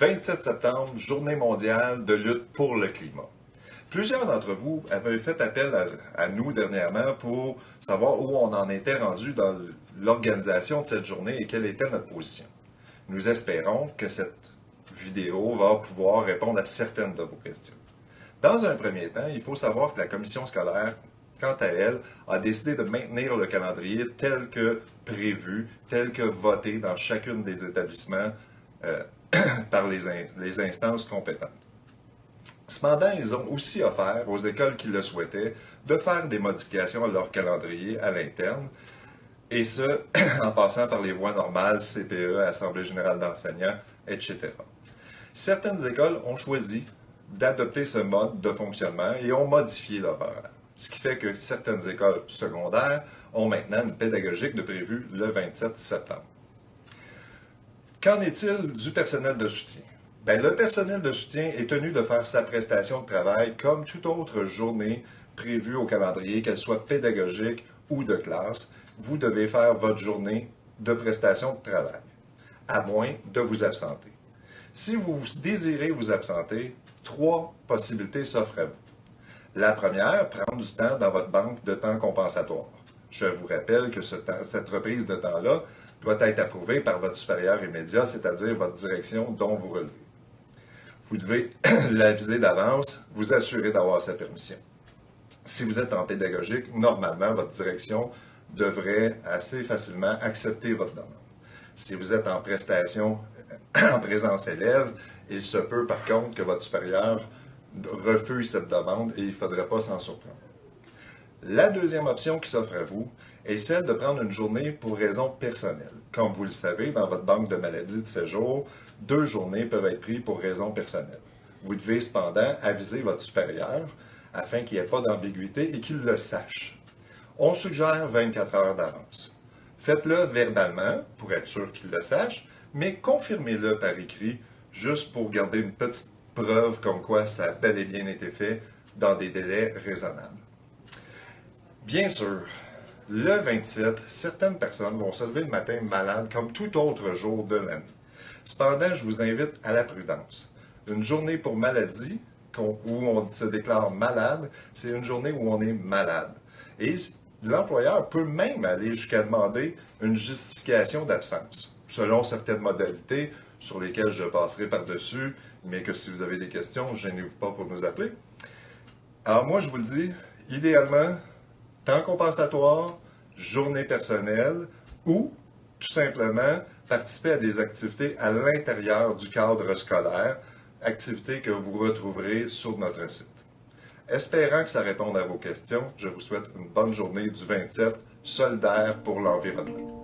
27 septembre, journée mondiale de lutte pour le climat. Plusieurs d'entre vous avaient fait appel à nous dernièrement pour savoir où on en était rendu dans l'organisation de cette journée et quelle était notre position. Nous espérons que cette vidéo va pouvoir répondre à certaines de vos questions. Dans un premier temps, il faut savoir que la commission scolaire, quant à elle, a décidé de maintenir le calendrier tel que prévu, tel que voté dans chacune des établissements par les instances compétentes. Cependant, ils ont aussi offert aux écoles qui le souhaitaient de faire des modifications à leur calendrier à l'interne, et ce, en passant par les voies normales, CPE, Assemblée générale d'enseignants, etc. Certaines écoles ont choisi d'adopter ce mode de fonctionnement et ont modifié leur horaire. Ce qui fait que certaines écoles secondaires ont maintenant une pédagogique de prévue le 27 septembre. Qu'en est-il du personnel de soutien? Le personnel de soutien est tenu de faire sa prestation de travail comme toute autre journée prévue au calendrier, qu'elle soit pédagogique ou de classe. Vous devez faire votre journée de prestation de travail, à moins de vous absenter. Si vous désirez vous absenter, 3 possibilités s'offrent à vous. La première, prendre du temps dans votre banque de temps compensatoire. Je vous rappelle que cette reprise de temps-là doit être approuvée par votre supérieur immédiat, c'est-à-dire votre direction dont vous relevez. Vous devez l'aviser d'avance, vous assurer d'avoir sa permission. Si vous êtes en pédagogique, normalement, votre direction devrait assez facilement accepter votre demande. Si vous êtes en prestation en présence élève, il se peut par contre que votre supérieur refuse cette demande et il ne faudrait pas s'en surprendre. La deuxième option qui s'offre à vous est celle de prendre une journée pour raison personnelle. Comme vous le savez, dans votre banque de maladie de séjour, 2 journées peuvent être prises pour raison personnelle. Vous devez cependant aviser votre supérieur afin qu'il n'y ait pas d'ambiguïté et qu'il le sache. On suggère 24 heures d'avance. Faites-le verbalement pour être sûr qu'il le sache, mais confirmez-le par écrit juste pour garder une petite preuve comme quoi ça a bel et bien été fait dans des délais raisonnables. Bien sûr, le 27, certaines personnes vont se lever le matin malades comme tout autre jour de l'année. Cependant, je vous invite à la prudence. Une journée pour maladie, où on se déclare malade, c'est une journée où on est malade. Et l'employeur peut même aller jusqu'à demander une justification d'absence, selon certaines modalités sur lesquelles je passerai par-dessus, mais que si vous avez des questions, gênez-vous pas pour nous appeler. Alors moi, je vous le dis, idéalement, temps compensatoire, journée personnelle ou, tout simplement, participer à des activités à l'intérieur du cadre scolaire, activités que vous retrouverez sur notre site. Espérant que ça réponde à vos questions, je vous souhaite une bonne journée du 27, solidaire pour l'environnement.